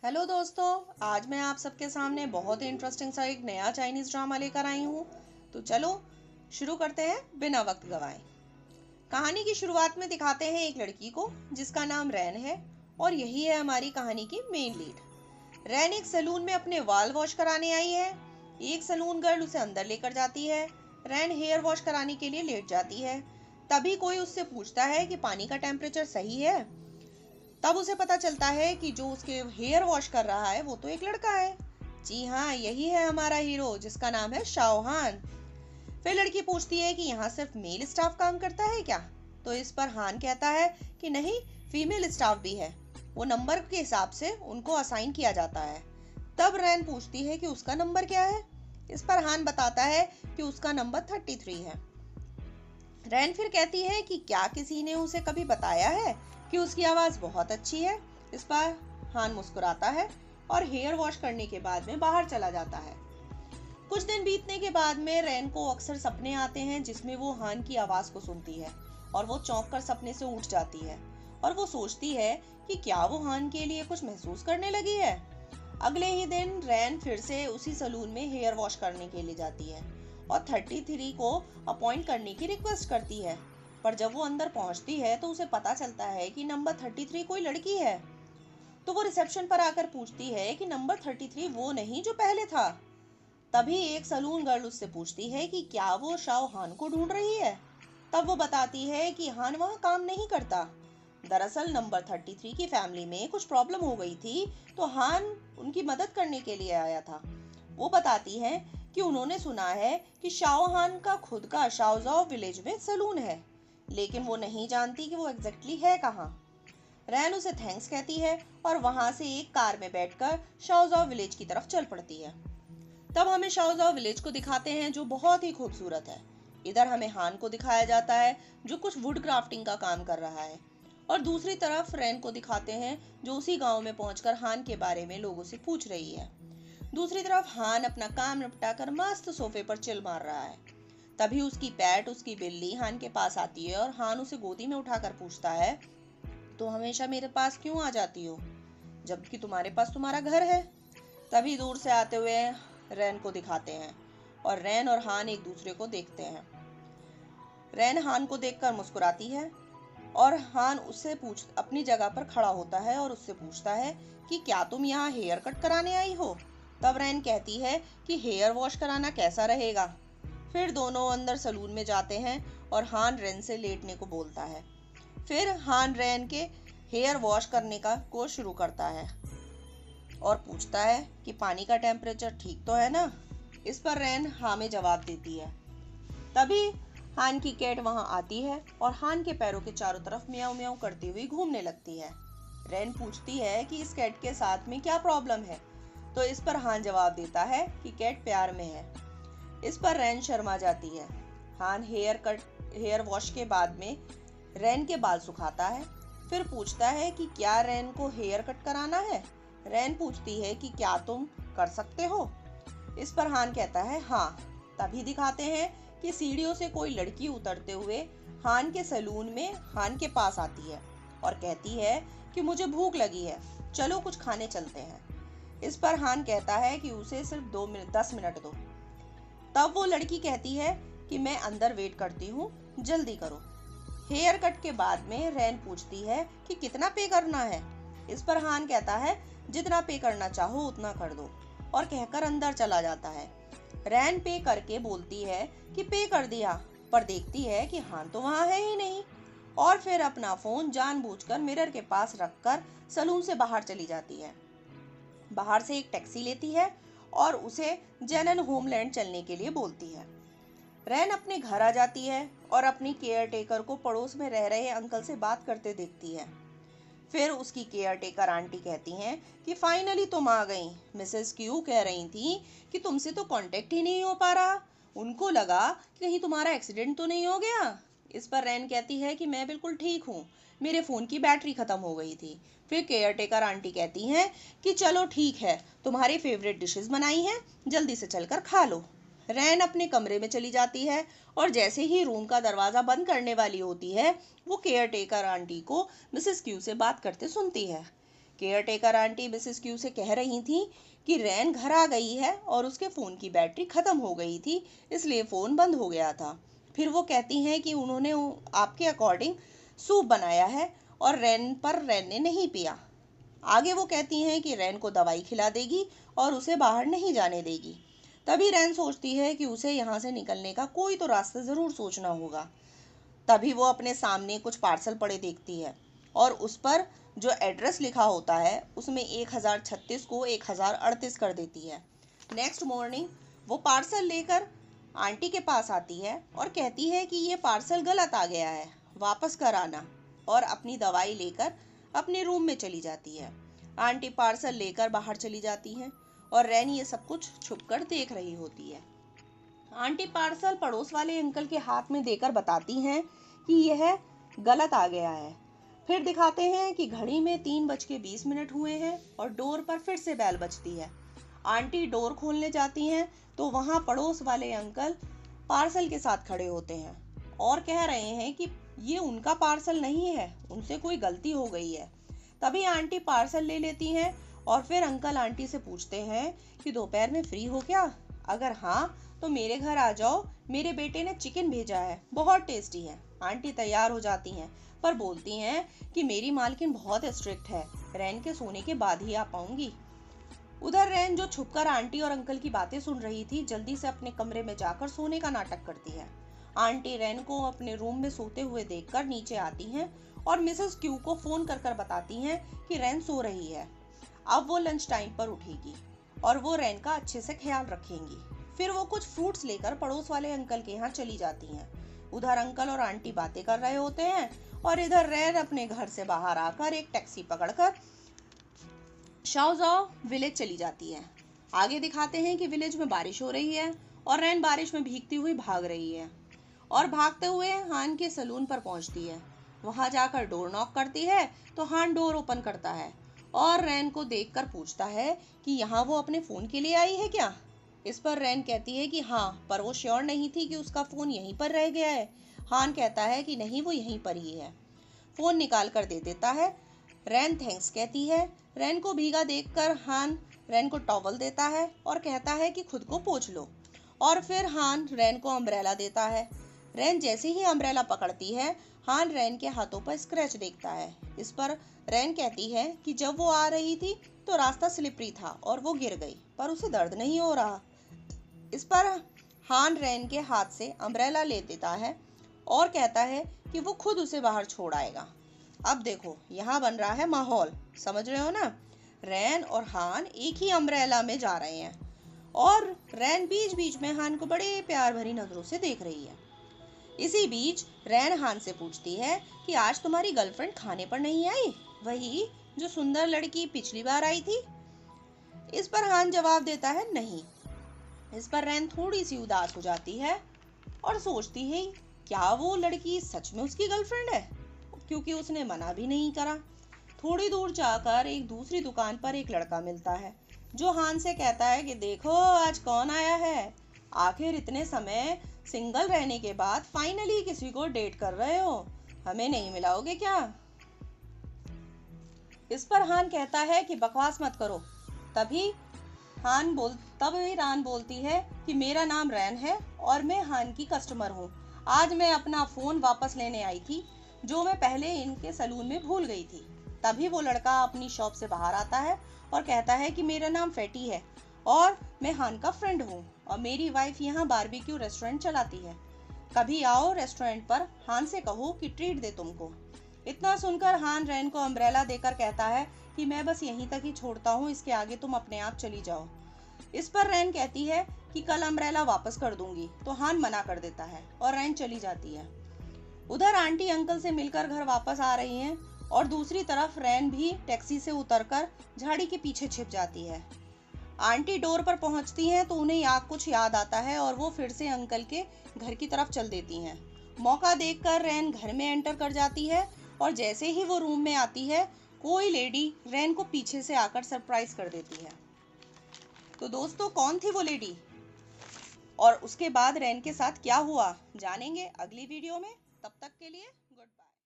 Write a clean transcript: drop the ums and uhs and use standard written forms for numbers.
Hello दोस्तों। आज मैं आप सबके सामने बहुत ही इंटरेस्टिंग सा एक नया चाइनीज ड्रामा लेकर आई हूँ। तो चलो शुरू करते हैं बिना वक्त गवाए। कहानी की शुरुआत में दिखाते हैं एक लड़की को जिसका नाम रैन है और यही है हमारी कहानी की मेन लीड। रैन एक सलून में अपने वाल वॉश कराने आई है। एक सलून गर्ल उसे अंदर लेकर जाती है। रैन हेयर वॉश कराने के लिए लेट जाती है। तभी कोई उससे पूछता है कि पानी का टेम्परेचर सही है। तब उसे पता चलता है कि जो उसके हेयर वॉश कर रहा है वो तो एक लड़का है। जी हाँ, यही है हमारा हीरो जिसका नाम है शाओहान। फिर लड़की पूछती है कि यहाँ सिर्फ मेल स्टाफ काम करता है क्या। तो इस पर हान कहता है कि नहीं, फीमेल स्टाफ भी है। वो नंबर के हिसाब से उनको असाइन किया जाता है। तब रैन पूछती है कि उसका नंबर क्या है। इस पर हान बताता है कि उसका नंबर 33 है। रैन फिर कहती है कि क्या किसी ने उसे कभी बताया है कि उसकी आवाज बहुत अच्छी है। इस पर हान मुस्कुराता है और हेयर वॉश करने के बाद में बाहर चला जाता है। कुछ दिन बीतने के बाद में रैन को अक्सर सपने आते हैं जिसमें वो हान की आवाज को सुनती है और वो चौंक कर सपने से उठ जाती है और वो सोचती है कि क्या वो हान के लिए कुछ महसूस करने लगी है। अगले ही दिन रैन फिर से उसी सलून में हेयर वॉश करने के लिए जाती है और 33 को अपॉइंट करने की रिक्वेस्ट करती है। पर जब वो अंदर पहुंचती है तो उसे पता चलता है कि नंबर 33 कोई लड़की है। तो वो रिसेप्शन पर आकर पूछती है कि नंबर 33 वो नहीं जो पहले था। तभी एक सलून गर्ल उससे पूछती है कि क्या वो शाओ हान को ढूंढ रही है। तब वो बताती है कि हान वहाँ काम नहीं करता। दरअसल नंबर 33 की फैमिली में कुछ प्रॉब्लम हो गई थी, तो हान उनकी मदद करने के लिए आया था। वो बताती है कि उन्होंने सुना है कि शाओ हान का खुद का शाओजाओ विलेज में सलून है, लेकिन वो नहीं जानती कि वो एग्जैक्टली है कहाँ। रैन उसे थैंक्स कहती है और वहां से एक कार में बैठकर शाओजाओ विलेज की तरफ चल पड़ती है। तब हमें शाओजाओ विलेज को दिखाते हैं जो बहुत ही खूबसूरत है। इधर हमें हान को दिखाया जाता है जो कुछ वुड क्राफ्टिंग का काम कर रहा है और दूसरी तरफ रैन को दिखाते हैं जो उसी गांव में पहुंचकर हान के बारे में लोगों से पूछ रही है। दूसरी तरफ हान अपना काम निपटाकर मस्त सोफे पर चिल मार रहा है। तभी उसकी पैट, उसकी बिल्ली हान के पास आती है और हान उसे गोदी में उठाकर पूछता है, तो हमेशा मेरे पास क्यों आ जाती हो जबकि तुम्हारे पास तुम्हारा घर है। तभी दूर से आते हुए रैन को दिखाते हैं और रैन और हान एक दूसरे को देखते हैं। रैन हान को देखकर मुस्कुराती है और हान उससे पूछ अपनी जगह पर खड़ा होता है और उससे पूछता है कि क्या तुम यहाँ हेयर कट कराने आई हो। तब रैन कहती है कि हेयर वॉश कराना कैसा रहेगा। फिर दोनों अंदर सलून में जाते हैं और हान रैन से लेटने को बोलता है। फिर हान रैन के हेयर वॉश करने का कोर्स शुरू करता है और पूछता है कि पानी का टेम्परेचर ठीक तो है ना। इस पर रैन हाँ में जवाब देती है। तभी हान की कैट वहां आती है और हान के पैरों के चारों तरफ म्याऊं म्याऊं करती हुई घूमने लगती है। रैन पूछती है कि इस कैट के साथ में क्या प्रॉब्लम है। तो इस पर हान जवाब देता है कि कैट प्यार में है। इस पर रैन शर्मा जाती है। हान हेयर वॉश के बाद में रैन के बाल सुखाता है। फिर पूछता है कि क्या रैन को हेयर कट कराना है। रैन पूछती है कि क्या तुम कर सकते हो। इस पर हान कहता है हाँ। तभी दिखाते हैं कि सीढ़ियों से कोई लड़की उतरते हुए हान के सलून में हान के पास आती है और कहती है कि मुझे भूख लगी है, चलो कुछ खाने चलते हैं। इस पर हान कहता है कि उसे सिर्फ 10 मिनट दो। तब वो लड़की कहती है कि मैं अंदर वेट करती हूँ, जल्दी करो। हेयर कट के बाद में रैन पूछती है कि कितना पे करना है। इस पर हान कहता है जितना पे करना चाहो उतना कर दो और कहकर अंदर चला जाता है। रैन पे करके बोलती है कि पे कर दिया, पर देखती है कि हान तो वहां है ही नहीं और फिर अपना फोन जानबूझकर मिरर के पास रखकर सलून से बाहर चली जाती है। बाहर से एक टैक्सी लेती है और उसे जेनन होमलैंड चलने के लिए बोलती है। रैन अपने घर आ जाती है और अपनी केयर टेकर को पड़ोस में रह रहे अंकल से बात करते देखती है। फिर उसकी केयर टेकर आंटी कहती हैं कि फाइनली तुम आ गई। मिसेस क्यू कह रही थी कि तुमसे तो कांटेक्ट ही नहीं हो पा रहा। उनको लगा कि कहीं तुम्हारा एक्सीडेंट तो नहीं हो गया। इस पर रैन कहती है कि मैं बिल्कुल ठीक हूँ, मेरे फ़ोन की बैटरी ख़त्म हो गई थी। फिर केयर टेकर आंटी कहती हैं कि चलो ठीक है, तुम्हारी फेवरेट डिशेस बनाई हैं, जल्दी से चलकर खा लो। रैन अपने कमरे में चली जाती है और जैसे ही रूम का दरवाज़ा बंद करने वाली होती है वो केयर टेकर आंटी को मिसेस क्यू से बात करते सुनती है। Care taker aunty Mrs Q से कह रही थी कि रैन घर आ गई है और उसके फ़ोन की बैटरी ख़त्म हो गई थी, इसलिए फ़ोन बंद हो गया था। फिर वो कहती हैं कि उन्होंने आपके अकॉर्डिंग सूप बनाया है और रैन ने नहीं पिया। आगे वो कहती हैं कि रैन को दवाई खिला देगी और उसे बाहर नहीं जाने देगी। तभी रैन सोचती है कि उसे यहाँ से निकलने का कोई तो रास्ता ज़रूर सोचना होगा। तभी वो अपने सामने कुछ पार्सल पड़े देखती है और उस पर जो एड्रेस लिखा होता है उसमें 1036 को 1038 कर देती है। नेक्स्ट मॉर्निंग वो पार्सल लेकर आंटी के पास आती है और कहती है कि ये पार्सल गलत आ गया है, वापस कर आना, और अपनी दवाई लेकर अपने रूम में चली जाती है। आंटी पार्सल लेकर बाहर चली जाती हैं और रैन ये सब कुछ छुपकर देख रही होती है। आंटी पार्सल पड़ोस वाले अंकल के हाथ में देकर बताती हैं कि यह गलत आ गया है। फिर दिखाते हैं कि घड़ी में 3:20 हुए हैं और डोर पर फिर से बेल बजती है। आंटी डोर खोलने जाती हैं तो वहाँ पड़ोस वाले अंकल पार्सल के साथ खड़े होते हैं और कह रहे हैं कि ये उनका पार्सल नहीं है, उनसे कोई गलती हो गई है। तभी आंटी पार्सल ले लेती हैं और फिर अंकल आंटी से पूछते हैं कि दोपहर में फ्री हो क्या? अगर हाँ तो मेरे घर आ जाओ, मेरे बेटे ने चिकन भेजा है, बहुत टेस्टी है। आंटी तैयार हो जाती हैं पर बोलती हैं कि मेरी मालकिन बहुत स्ट्रिक्ट है, रैन के सोने के बाद ही आ पाऊंगी। उधर रैन जो छुपकर आंटी और अंकल की बातें सुन रही थी, जल्दी से अपने कमरे में जाकर सोने का नाटक करती है। आंटी रैन को अपने रूम में सोते हुए देखकर नीचे आती हैं और मिसेस क्यू को फोन कर कर बताती हैं कि रैन सो रही है, अब वो लंच टाइम पर उठेगी और वो रैन का अच्छे से ख्याल रखेंगी। फिर वो कुछ फ्रूट्स लेकर पड़ोस वाले अंकल के यहाँ चली जाती हैं। उधर अंकल और आंटी बातें कर रहे होते हैं और इधर रैन अपने घर से बाहर आकर एक टैक्सी पकड़कर शाओजाओ विलेज चली जाती है। आगे दिखाते हैं कि विलेज में बारिश हो रही है और रैन बारिश में भीगती हुई भाग रही है और भागते हुए हान के सलून पर पहुंचती है। वहां जाकर डोर नॉक करती है तो हान डोर ओपन करता है और रैन को देखकर पूछता है कि यहाँ वो अपने फ़ोन के लिए आई है क्या? इस पर रैन कहती है कि हाँ, पर वो श्योर नहीं थी कि उसका फ़ोन यहीं पर रह गया है। हान कहता है कि नहीं, वो यहीं पर ही है। फ़ोन निकाल कर दे देता है। रैन थैंक्स कहती है। रैन को भीगा देखकर हान रैन को टॉवल देता है और कहता है कि खुद को पोंछ लो, और फिर हान रैन को अम्ब्रेला देता है। रैन जैसे ही अम्ब्रेला पकड़ती है, हान रैन के हाथों पर स्क्रैच देखता है। इस पर रैन कहती है कि जब वो आ रही थी तो रास्ता स्लिपरी था और वो गिर गई, पर उसे दर्द नहीं हो रहा। इस पर हान रैन के हाथ से अम्ब्रेला ले देता है और कहता है कि वो खुद उसे बाहर छोड़ आएगा। अब देखो, यहाँ बन रहा है माहौल, समझ रहे हो ना? रैन और हान एक ही अम्ब्रेला में जा रहे हैं और रैन बीच बीच में हान को बड़े प्यार भरी नजरों से देख रही है। इसी बीच रैन हान से पूछती है कि आज तुम्हारी गर्लफ्रेंड खाने पर नहीं आई, वही जो सुंदर लड़की पिछली बार आई थी? इस पर हान जवाब देता है नहीं। इस पर रैन थोड़ी सी उदास हो जाती है और सोचती है क्या वो लड़की सच में उसकी गर्लफ्रेंड है, क्योंकि उसने मना भी नहीं करा। थोड़ी दूर जाकर एक दूसरी दुकान पर एक लड़का मिलता है जो हान से कहता है कि देखो आज कौन आया है, आखिर इतने समय सिंगल रहने के बाद फाइनली किसी को डेट कर रहे हो, हमें नहीं मिलाओगे क्या? इस पर हान कहता है कि बकवास मत करो। तभी रान बोलती है कि मेरा नाम रैन है और मैं हान की कस्टमर हूँ। आज मैं अपना फ़ोन वापस लेने आई थी जो मैं पहले इनके सलून में भूल गई थी। तभी वो लड़का अपनी शॉप से बाहर आता है और कहता है कि मेरा नाम फैटी है और मैं हान का फ्रेंड हूँ और मेरी वाइफ यहाँ बारबेक्यू रेस्टोरेंट चलाती है। कभी आओ रेस्टोरेंट पर, हान से कहो कि ट्रीट दे तुमको। इतना सुनकर हान रैन को अम्ब्रेला देकर कहता है कि मैं बस यहीं तक ही छोड़ता हूँ, इसके आगे तुम अपने आप चली जाओ। इस पर रैन कहती है कि कल अम्ब्रेला वापस कर दूंगी, तो हान मना कर देता है और रैन चली जाती है। उधर आंटी अंकल से मिलकर घर वापस आ रही हैं और दूसरी तरफ रैन भी टैक्सी से उतरकर झाड़ी के पीछे छिप जाती है। आंटी डोर पर पहुंचती हैं तो उन्हें कुछ याद आता है और वो फिर से अंकल के घर की तरफ चल देती हैं। मौका देखकर रैन घर में एंटर कर जाती है और जैसे ही वो रूम में आती है, कोई लेडी रैन को पीछे से आकर सरप्राइज कर देती है। तो दोस्तों, कौन थी वो लेडी और उसके बाद रैन के साथ क्या हुआ, जानेंगे अगली वीडियो में। तब तक के लिए